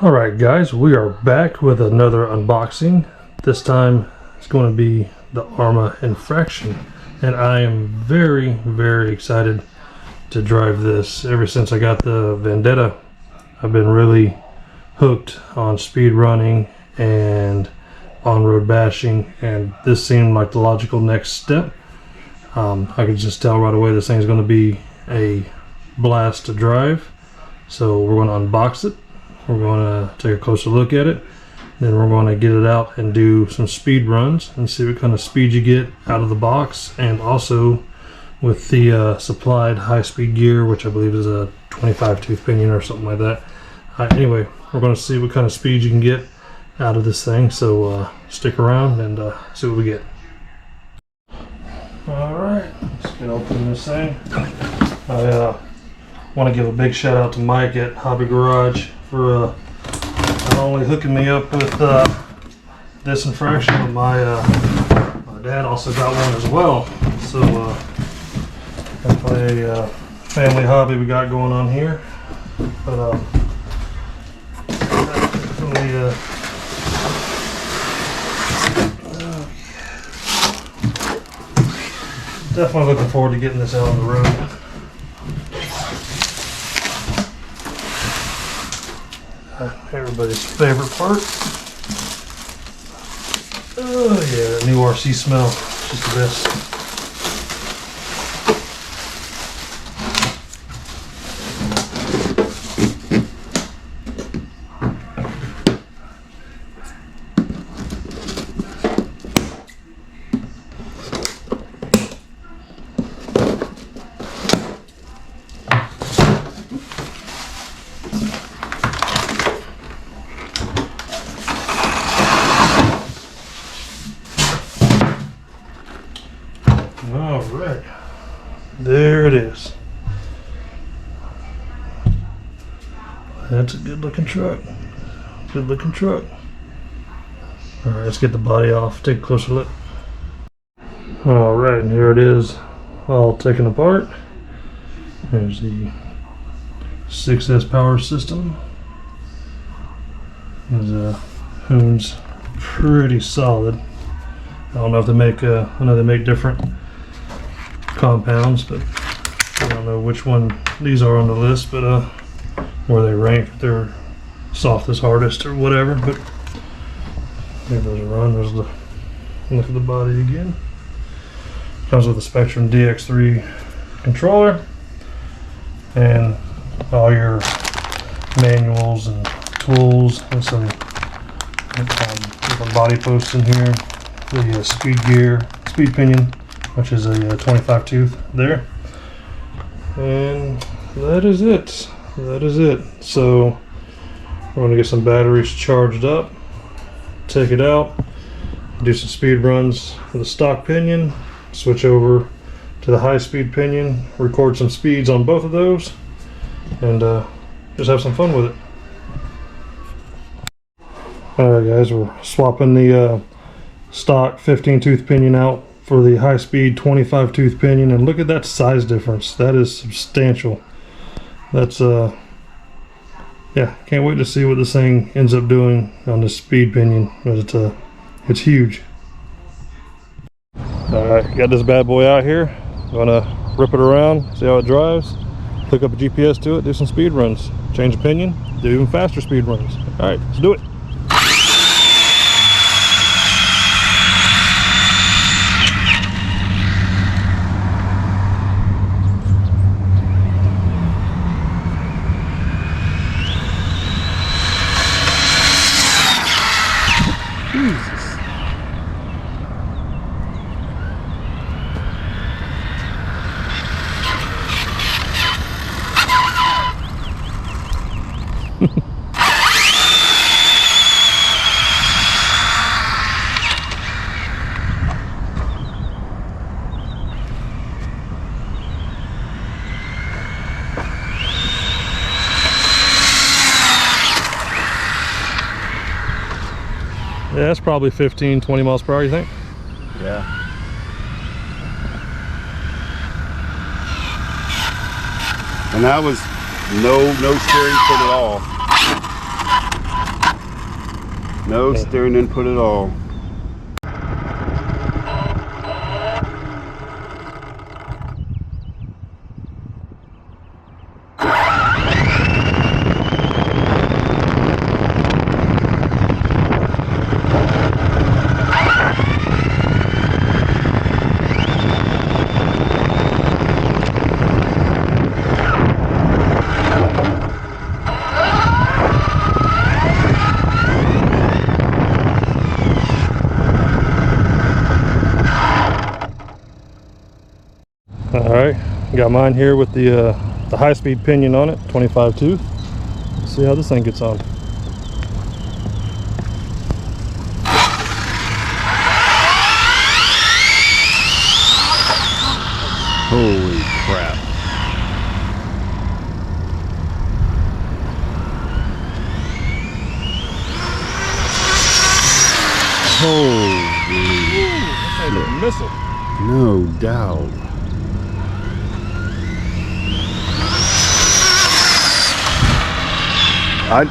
Alright guys, we are back with another unboxing. This time it's going to be the Arrma Infraction, and I am very excited to drive this. Ever since I got the Vendetta, I've been really hooked on speed running and on-road bashing, and this seemed like the logical next step. I could just tell right away this thing's going to be a blast to drive, so we're going to unbox it. We're going to take a closer look at it, then we're going to get it out and do some speed runs and see what kind of speed you get out of the box, and also with the supplied high-speed gear, which I believe is a 25 tooth pinion or something like that. Anyway, we're going to see what kind of speed you can get out of this thing, so stick around and see what we get. Alright, let's get open this thing. I want to give a big shout out to Mike at Hobby Garage for not only hooking me up with this Infraction, but my dad also got one as well. So definitely a family hobby we got going on here. But definitely looking forward to getting this out on the road. Everybody's favorite part. Oh yeah, that new RC smell. It's just the best. Alright, there it is. That's a good looking truck. Good looking truck. Alright, let's get the body off, take a closer look. Alright, and here it is, all taken apart. There's the 6S power system. There's Hoon's pretty solid. I don't know if they make, I know they make different compounds, but I don't know which one these are on the list, but where they rank, if they're softest, hardest, or whatever. But give those a run. There's the look at the body again. Comes with a Spectrum DX3 controller and all your manuals and tools, and some different body posts in here. The speed gear, speed pinion, which is a 25 tooth there, and that is it. That is it. So we're going to get some batteries charged up, take it out, do some speed runs with the stock pinion, switch over to the high speed pinion, record some speeds on both of those, and just have some fun with it. Alright guys, we're swapping the stock 15 tooth pinion out for the high speed 25 tooth pinion, and look at that size difference. That is substantial. That's yeah, can't wait to see what this thing ends up doing on this speed pinion. It's huge. Alright, got this bad boy out here. Gonna rip it around, see how it drives, hook up a GPS to it, do some speed runs, change the pinion, do even faster speed runs. Alright, let's do it. Jesus. Yeah, that's probably 15, 20 miles per hour, you think? Yeah. And that was no steering foot at all. No steering input at all. Alright, got mine here with the high-speed pinion on it, 25 tooth. Let's see how this thing gets on. Holy crap. Holy. That's like a missile. No doubt. Kind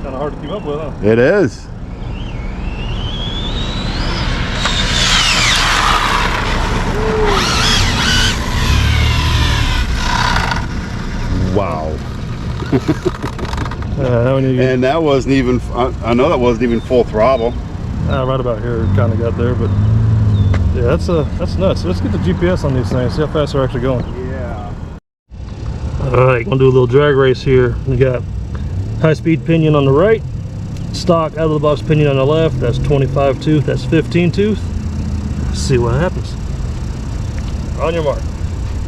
of hard to keep up with, huh? It is. Wow. And that wasn't even, I know that wasn't even full throttle. Right about here, kind of got there, but yeah, that's nuts. Let's get the GPS on these things, see how fast they're actually going. Yeah. Alright, gonna do a little drag race here. We got high-speed pinion on the right, stock out-of-the-box pinion on the left. That's 25 tooth, that's 15 tooth. Let's see what happens. On your mark,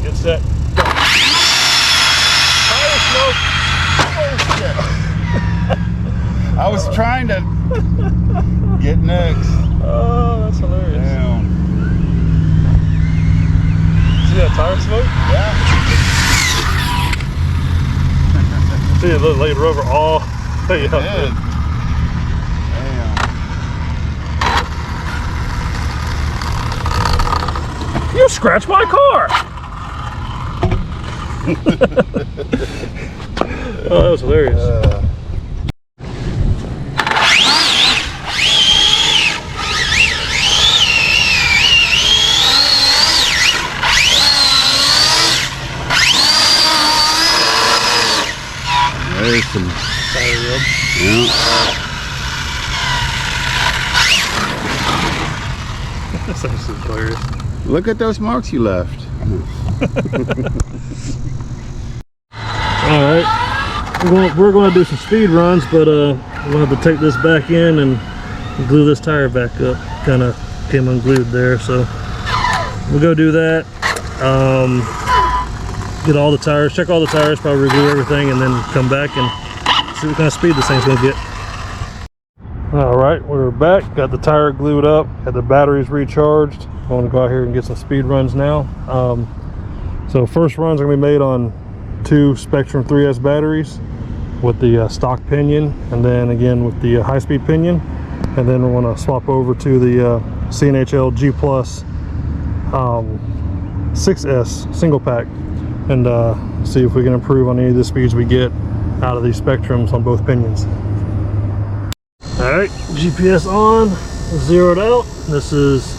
get set, go. Tire smoke. Oh shit. I was trying to get next. Oh, that's hilarious. Damn. See that tire smoke? Yeah. See it laid rubber all way up. Damn. You scratched my car! Oh, that was hilarious. There's some Tire rub. Yeah. That's actually hilarious. Look at those marks you left. Alright, we're going to do some speed runs, but we'll have to take this back in and glue this tire back up. Kind of came unglued there, so we'll go do that. Get all the tires, check all the tires, probably reglue everything, and then come back and see what kind of speed this thing's going to get. Alright, we're back, got the tire glued up, had the batteries recharged. I want to go out here and get some speed runs now. So first runs are going to be made on 2 Spectrum 3S batteries with the stock pinion, and then again with the high-speed pinion, and then we're going to swap over to the CNHL G Plus 6S single pack and see if we can improve on any of the speeds we get out of these Spectrums on both pinions. Alright, GPS on, zeroed out. This is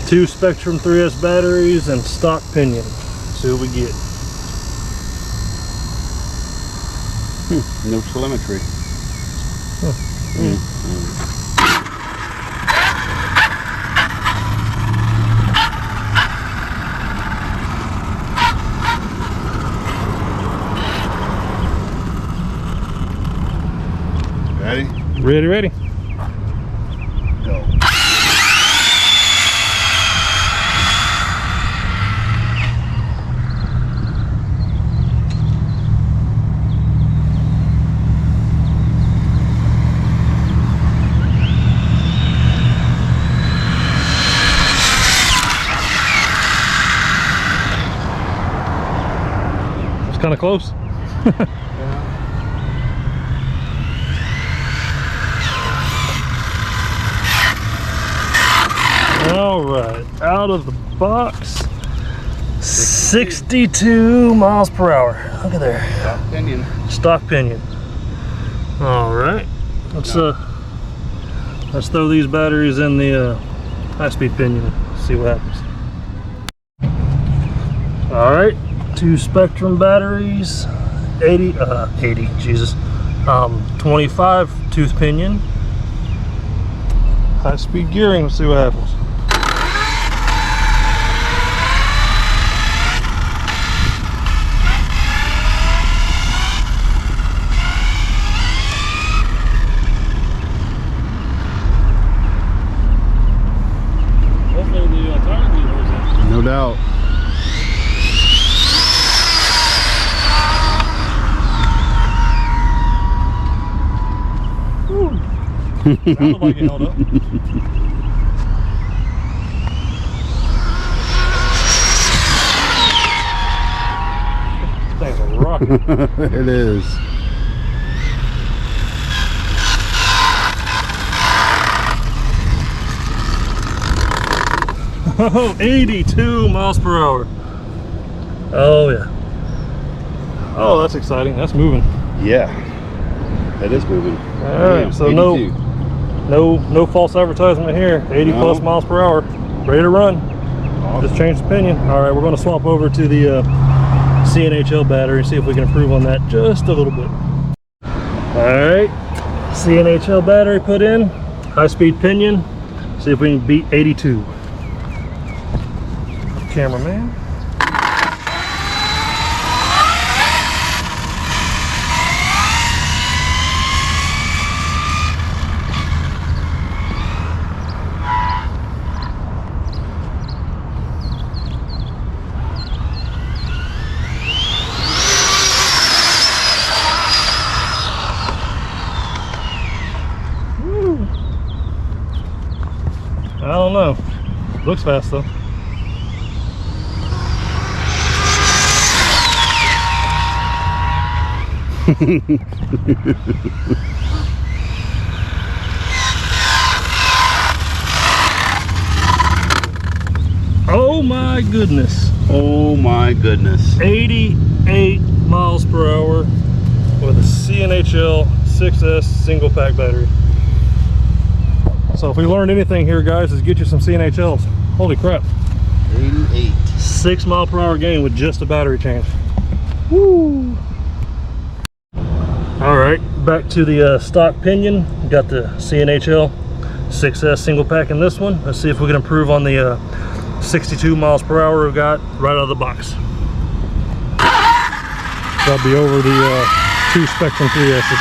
2 Spectrum 3S batteries and stock pinion. See what we get. No telemetry. Ready? Ready. Go. It's kind of close. All right, out of the box, 62 miles per hour. Look at there. Stock pinion. Stock pinion. All right, let's throw these batteries in the high-speed pinion. See what happens. All right, 2 Spectrum batteries, 25 tooth pinion, high-speed gearing. Let's see what happens. No doubt. Sounded like it held up. Thing's a rocket. It is. Oh, 82 miles per hour. Oh yeah. Oh, that's exciting. That's moving. Yeah. That is moving. All right, so 82. no false advertisement here. 80 plus miles per hour, ready to run. Awesome. Just changed opinion. All right, we're going to swap over to the CNHL battery and see if we can improve on that just a little bit. All right, CNHL battery put in, high-speed pinion. See if we can beat 82. Cameraman. I don't know. Looks fast though. Oh my goodness. Oh my goodness. 88 miles per hour with a CNHL 6S single pack battery. So if we learned anything here, guys, is get you some CNHLs. Holy crap. 88. 6 mile per hour gain with just a battery change. Woo! All right, back to the stock pinion. Got the CNHL 6S single pack in this one. Let's see if we can improve on the 62 miles per hour we got right out of the box. That'll be over the 2 Spectrum 3S's.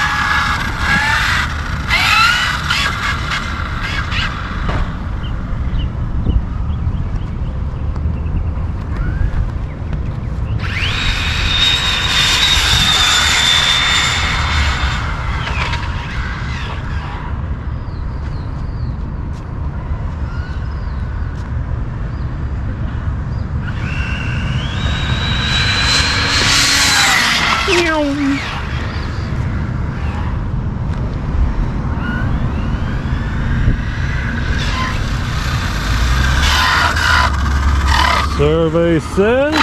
Survey says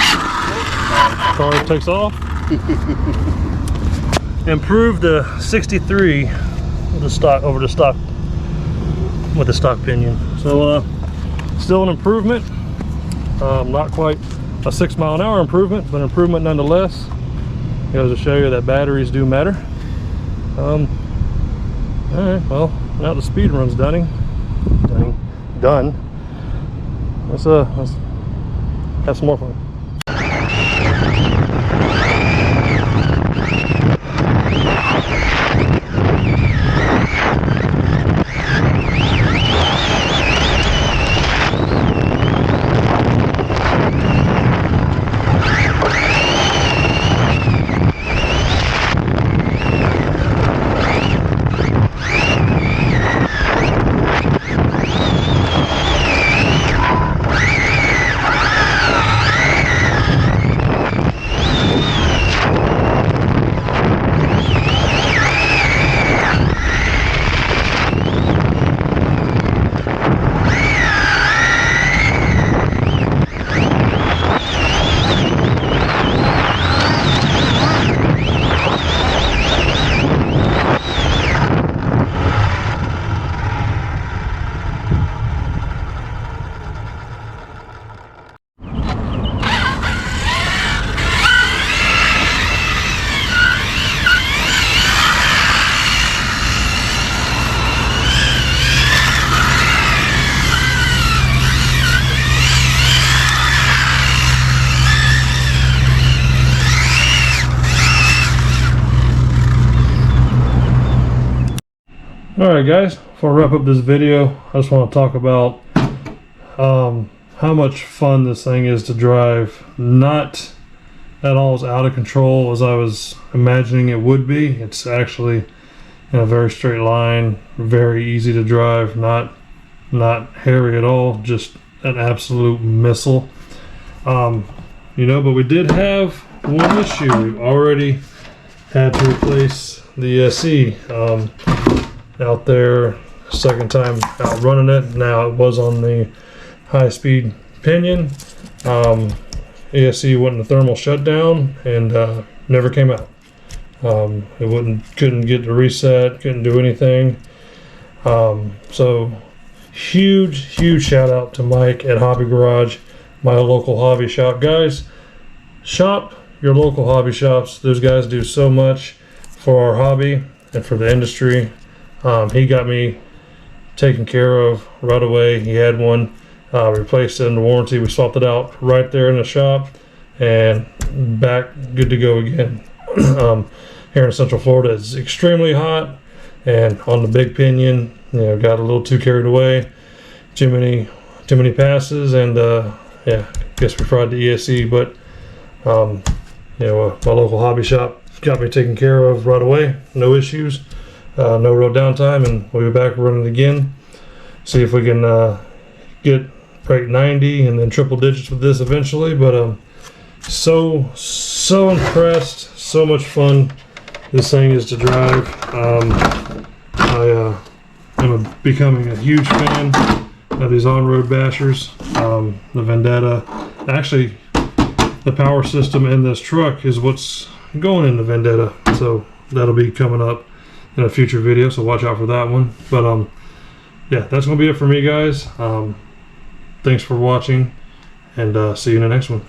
car takes off. Improved the 63 with the stock over the stock with the stock pinion. So still an improvement. Not quite a 6 mile an hour improvement, but improvement nonetheless. Goes to show you that batteries do matter. All right, well, now the speed run's done. Let's have some more fun. Alright guys, before I wrap up this video, I just want to talk about how much fun this thing is to drive. Not at all as out of control as I was imagining it would be. It's actually in a very straight line, very easy to drive, not hairy at all, just an absolute missile. You know, but we did have one issue. We've already had to replace the ESC out there, second time out running it. Now it was on the high-speed pinion. ESC went in the thermal shutdown and never came out. It couldn't get the reset, couldn't do anything. So huge shout out to Mike at Hobby Garage, my local hobby shop. Guys, shop your local hobby shops. Those guys do so much for our hobby and for the industry. He got me taken care of right away. He had one, replaced it under warranty. We swapped it out right there in the shop and back good to go again. Here in Central Florida, it's extremely hot, and on the big pinion, you know, got a little too carried away. Too many passes, and yeah, guess we fried the ESC. But you know, my local hobby shop got me taken care of right away. No issues, no real downtime, and we'll be back running again. See if we can get break 90 and then triple digits with this eventually. But so impressed, so much fun this thing is to drive. I am becoming a huge fan of these on-road bashers. The Vendetta, actually the power system in this truck is what's going in the Vendetta, so that'll be coming up in a future video, so watch out for that one. But yeah, that's gonna be it for me, guys. Thanks for watching, and see you in the next one.